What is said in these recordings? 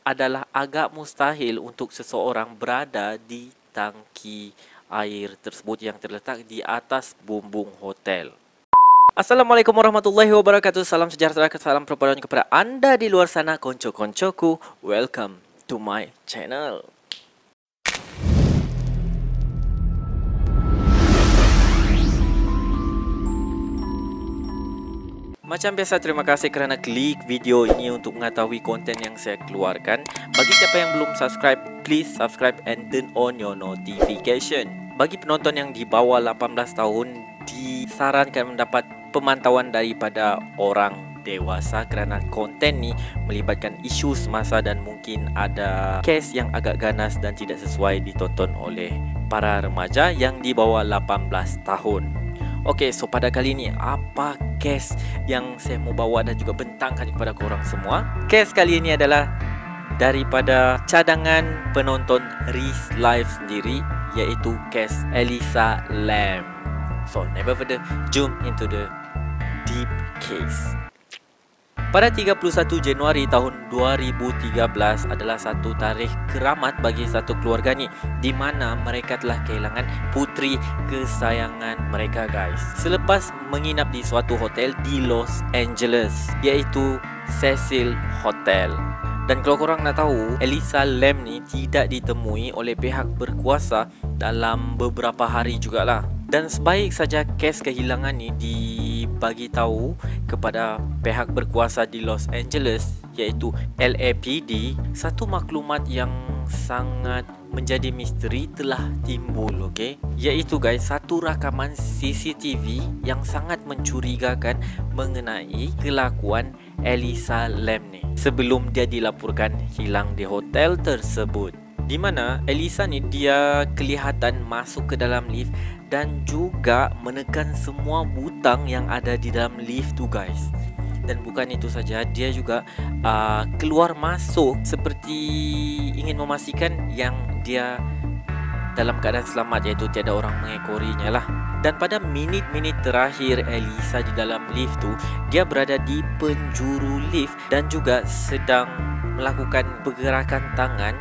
adalah agak mustahil untuk seseorang berada di tangki air tersebut yang terletak di atas bumbung hotel. Assalamualaikum warahmatullahi wabarakatuh. Salam sejahtera, salam perpaduan kepada anda di luar sana, konco-koncoku. Welcome to my channel. Macam biasa, terima kasih kerana klik video ini untuk mengetahui konten yang saya keluarkan. Bagi siapa yang belum subscribe, please subscribe and turn on your notification. Bagi penonton yang di bawah 18 tahun, disarankan mendapat pemantauan daripada orang dewasa kerana konten ni melibatkan isu semasa dan mungkin ada kes yang agak ganas dan tidak sesuai ditonton oleh para remaja yang di bawah 18 tahun. Okey, so pada kali ini apa kes yang saya mau bawa dan juga bentangkan kepada korang semua? Kes kali ini adalah daripada cadangan penonton Riz Live sendiri, iaitu kes Elisa Lam. So, never further, jump into the deep case. Pada 31 Januari tahun 2013 adalah satu tarikh keramat bagi satu keluarga ni, di mana mereka telah kehilangan puteri kesayangan mereka, guys. Selepas menginap di suatu hotel di Los Angeles, iaitu Cecil Hotel. Dan kalau korang nak tahu, Elisa Lam ni tidak ditemui oleh pihak berkuasa dalam beberapa hari jugalah. Dan sebaik saja kes kehilangan ni dibagi tahu kepada pihak berkuasa di Los Angeles, iaitu LAPD, satu maklumat yang sangat menjadi misteri telah timbul, okey? Iaitu guys, satu rakaman CCTV yang sangat mencurigakan mengenai kelakuan Elisa Lam ni sebelum dia dilaporkan hilang di hotel tersebut. Di mana Elisa ni dia kelihatan masuk ke dalam lift dan juga menekan semua butang yang ada di dalam lift tu, guys. Dan bukan itu saja, dia juga keluar masuk seperti ingin memastikan yang dia dalam keadaan selamat, iaitu tiada orang mengekorinya lah. Dan pada minit-minit terakhir Elisa di dalam lift tu, dia berada di penjuru lift dan juga sedang melakukan pergerakan tangan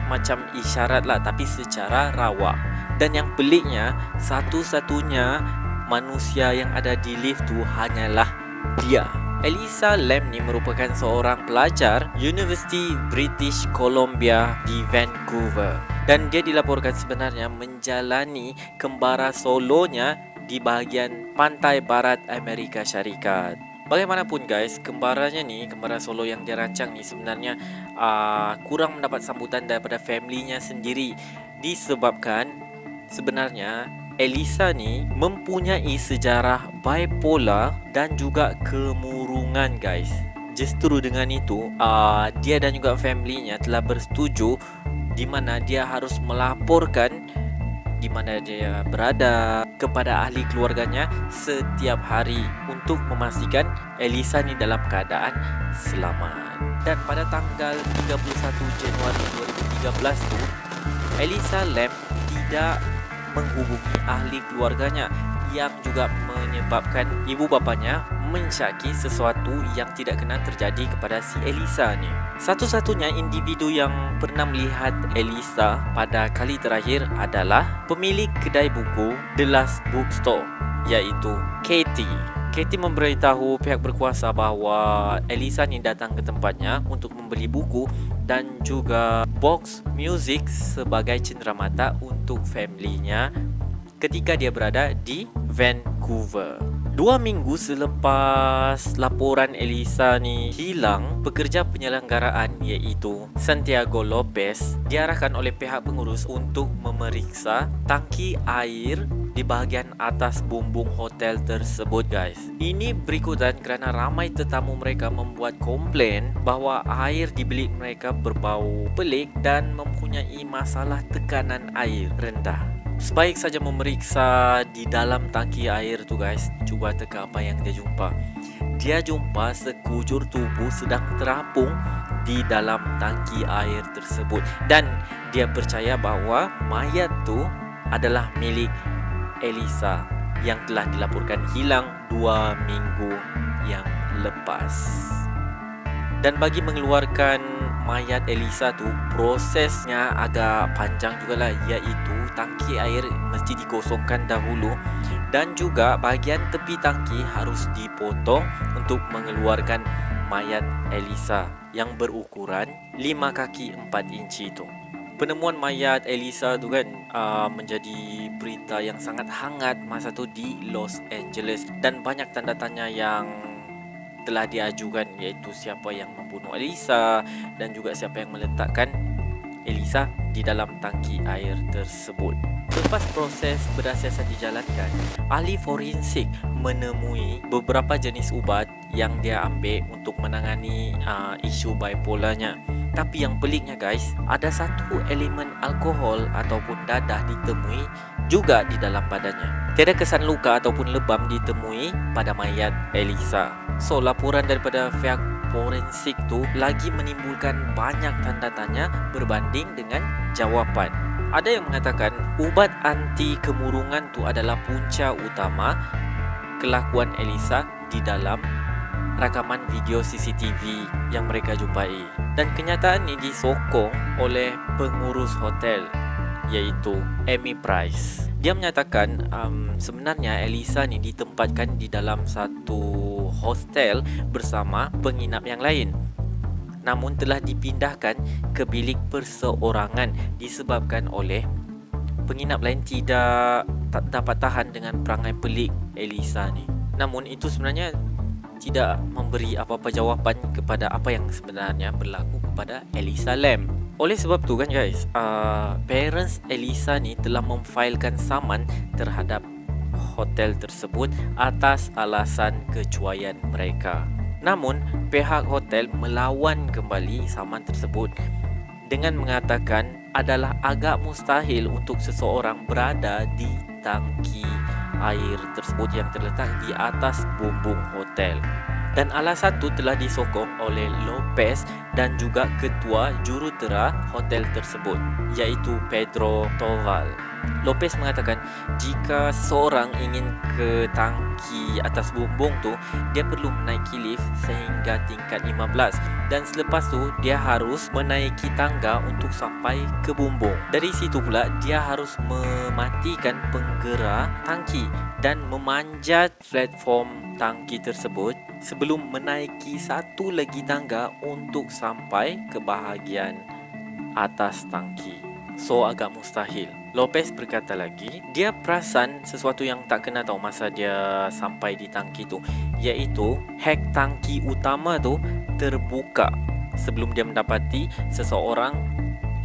macam isyarat lah, tapi secara rawak. Dan yang peliknya, satu-satunya manusia yang ada di lift tu hanyalah dia. Elisa Lam ni merupakan seorang pelajar University British Columbia di Vancouver. Dan dia dilaporkan sebenarnya menjalani kembara solonya di bahagian pantai barat Amerika Syarikat. Bagaimanapun guys, kembaranya ni, kembara solo yang dia rancang ni sebenarnya kurang mendapat sambutan daripada familynya sendiri, disebabkan sebenarnya Elisa ni mempunyai sejarah bipolar dan juga kemurungan, guys. Justru dengan itu, dia dan juga familynya telah bersetuju di mana dia harus melaporkan di mana dia berada kepada ahli keluarganya setiap hari untuk memastikan Elisa ni dalam keadaan selamat. Dan pada tanggal 31 Januari 2013 tu, Elisa Lam tidak menghubungi ahli keluarganya, yang juga menyebabkan ibu bapanya mensyaki sesuatu yang tidak kena terjadi kepada si Elisa ni. Satu-satunya individu yang pernah melihat Elisa pada kali terakhir adalah pemilik kedai buku The Last Bookstore, iaitu Katie. Katie memberitahu pihak berkuasa bahawa Elisa ni datang ke tempatnya untuk membeli buku dan juga box music sebagai cenderamata untuk familynya ketika dia berada di Vancouver. 2 minggu selepas laporan Elisa ni hilang, pekerja penyelenggaraan iaitu Santiago Lopez diarahkan oleh pihak pengurus untuk memeriksa tangki air di bahagian atas bumbung hotel tersebut, guys. Ini berikutan kerana ramai tetamu mereka membuat komplain bahawa air di bilik mereka berbau pelik dan mempunyai masalah tekanan air rendah. Sebaik saja memeriksa di dalam tangki air tu, guys, cuba teka apa yang dia jumpa. Dia jumpa sekujur tubuh sedang terapung di dalam tangki air tersebut. Dan dia percaya bahawa mayat tu adalah milik Elisa yang telah dilaporkan hilang 2 minggu yang lepas. Dan bagi mengeluarkan mayat Elisa tu, prosesnya agak panjang jugalah, iaitu tangki air mesti dikosongkan dahulu dan juga bahagian tepi tangki harus dipotong untuk mengeluarkan mayat Elisa yang berukuran 5 kaki 4 inci itu. Penemuan mayat Elisa tu kan menjadi berita yang sangat hangat masa tu di Los Angeles, dan banyak tanda tanya yang telah diajukan, iaitu siapa yang membunuh Elisa dan juga siapa yang meletakkan Elisa di dalam tangki air tersebut. Lepas proses berdasar dijalankan, ahli forensik menemui beberapa jenis ubat yang dia ambil untuk menangani isu bipolarnya. Tapi yang peliknya guys, ada satu elemen alkohol ataupun dadah ditemui juga di dalam badannya. Tiada kesan luka ataupun lebam ditemui pada mayat Elisa. So, laporan daripada pihak forensik tu lagi menimbulkan banyak tanda tanya berbanding dengan jawapan. Ada yang mengatakan ubat anti kemurungan tu adalah punca utama kelakuan Elisa di dalam rakaman video CCTV yang mereka jumpai. Dan kenyataan ini disokong oleh pengurus hotel, iaitu Amy Price. Dia menyatakan sebenarnya Elisa ni ditempatkan di dalam satu hostel bersama penginap yang lain, namun telah dipindahkan ke bilik perseorangan disebabkan oleh penginap lain tak dapat tahan dengan perangai pelik Elisa ni. Namun itu sebenarnya tidak memberi apa-apa jawapan kepada apa yang sebenarnya berlaku kepada Elisa Lam. Oleh sebab tu kan guys, parents Elisa ni telah memfailkan saman terhadap hotel tersebut atas alasan kecuaian mereka. Namun pihak hotel melawan kembali saman tersebut dengan mengatakan adalah agak mustahil untuk seseorang berada di tangki air tersebut yang terletak di atas bumbung hotel. Dan alasan itu telah disokong oleh Lopez dan juga ketua jurutera hotel tersebut, iaitu Pedro Toval. Lopez mengatakan jika seseorang ingin ke tangki atas bumbung tu, dia perlu menaiki lift sehingga tingkat 15 dan selepas tu dia harus menaiki tangga untuk sampai ke bumbung. Dari situ pula dia harus mematikan penggerak tangki dan memanjat platform tangki tersebut sebelum menaiki satu lagi tangga untuk sampai ke bahagian atas tangki. So agak mustahil. Lopez berkata lagi, dia perasan sesuatu yang tak kena tahu masa dia sampai di tangki tu, iaitu hek tangki utama tu terbuka sebelum dia mendapati seseorang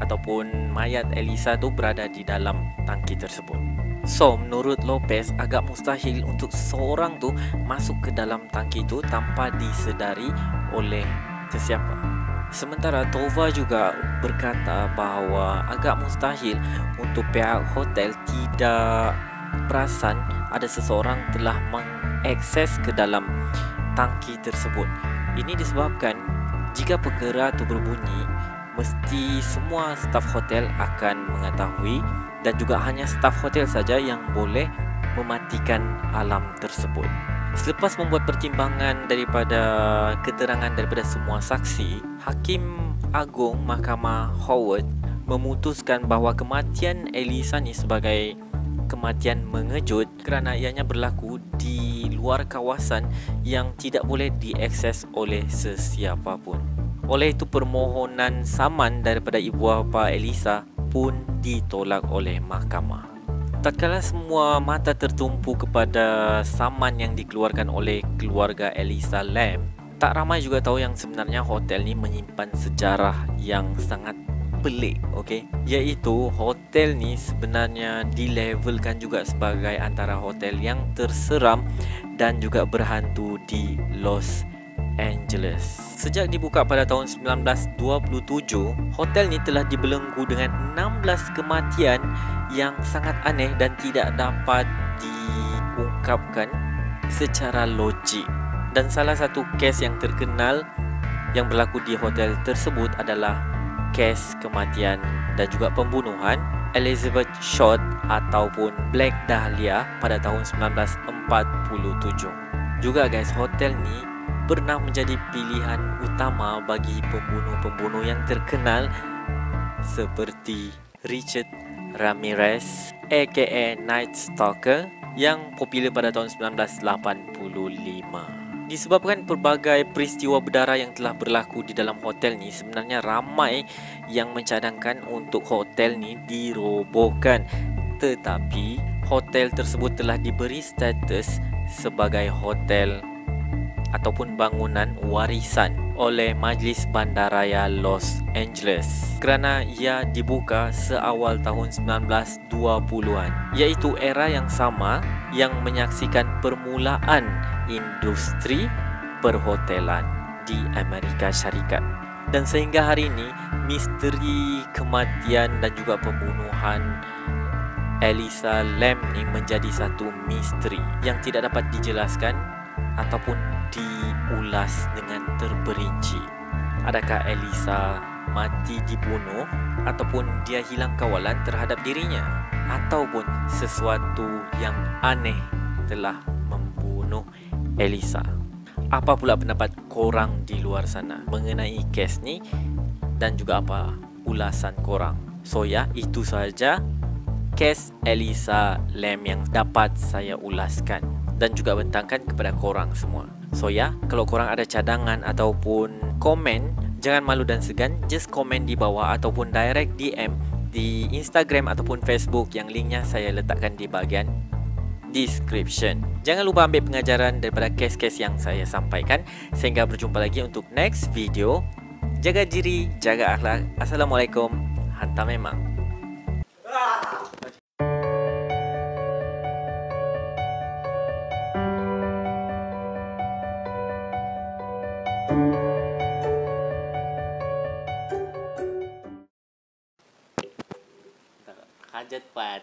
ataupun mayat Elisa tu berada di dalam tangki tersebut. So, menurut Lopez agak mustahil untuk seseorang tu masuk ke dalam tangki tu tanpa disedari oleh sesiapa. Sementara Tova juga berkata bahawa agak mustahil untuk pihak hotel tidak perasan ada seseorang telah mengakses ke dalam tangki tersebut. Ini disebabkan jika penggerak itu berbunyi, mesti semua staf hotel akan mengetahui dan juga hanya staf hotel saja yang boleh mematikan alarm tersebut. Selepas membuat pertimbangan daripada keterangan daripada semua saksi, Hakim Agung Mahkamah Howard memutuskan bahawa kematian Elisa ni sebagai kematian mengejut kerana ianya berlaku di luar kawasan yang tidak boleh diakses oleh sesiapa pun. Oleh itu permohonan saman daripada ibu bapa Elisa pun ditolak oleh mahkamah. Tatkala semua mata tertumpu kepada saman yang dikeluarkan oleh keluarga Elisa Lam, tak ramai juga tahu yang sebenarnya hotel ni menyimpan sejarah yang sangat pelik, okey? Iaitu hotel ni sebenarnya dilabelkan juga sebagai antara hotel yang terseram dan juga berhantu di Los Angeles. Sejak dibuka pada tahun 1927, hotel ni telah dibelenggu dengan 16 kematian yang sangat aneh dan tidak dapat diungkapkan secara logik. Dan salah satu kes yang terkenal yang berlaku di hotel tersebut adalah kes kematian dan juga pembunuhan Elizabeth Short ataupun Black Dahlia pada tahun 1947. Juga guys, hotel ni pernah menjadi pilihan utama bagi pembunuh-pembunuh yang terkenal seperti Richard Ramirez aka Night Stalker yang popular pada tahun 1985. Disebabkan pelbagai peristiwa berdarah yang telah berlaku di dalam hotel ni, sebenarnya ramai yang mencadangkan untuk hotel ni dirobohkan. Tetapi hotel tersebut telah diberi status sebagai hotel ataupun bangunan warisan oleh Majlis Bandaraya Los Angeles kerana ia dibuka seawal tahun 1920-an, iaitu era yang sama yang menyaksikan permulaan industri perhotelan di Amerika Syarikat. Dan sehingga hari ini, misteri kematian dan juga pembunuhan Elisa Lam ni menjadi satu misteri yang tidak dapat dijelaskan ataupun diulas dengan terperinci. Adakah Elisa mati dibunuh ataupun dia hilang kawalan terhadap dirinya, ataupun sesuatu yang aneh telah membunuh Elisa? Apa pula pendapat korang di luar sana mengenai kes ni dan juga apa ulasan korang? So ya, itu sahaja kes Elisa Lam yang dapat saya ulaskan dan juga bentangkan kepada korang semua. So ya, kalau korang ada cadangan ataupun komen, jangan malu dan segan, just komen di bawah ataupun direct DM di Instagram ataupun Facebook yang linknya saya letakkan di bahagian description. Jangan lupa ambil pengajaran daripada kes-kes yang saya sampaikan. Sehingga berjumpa lagi untuk next video. Jaga diri, jaga akhlak. Assalamualaikum. Hantar memang. Hajat pan.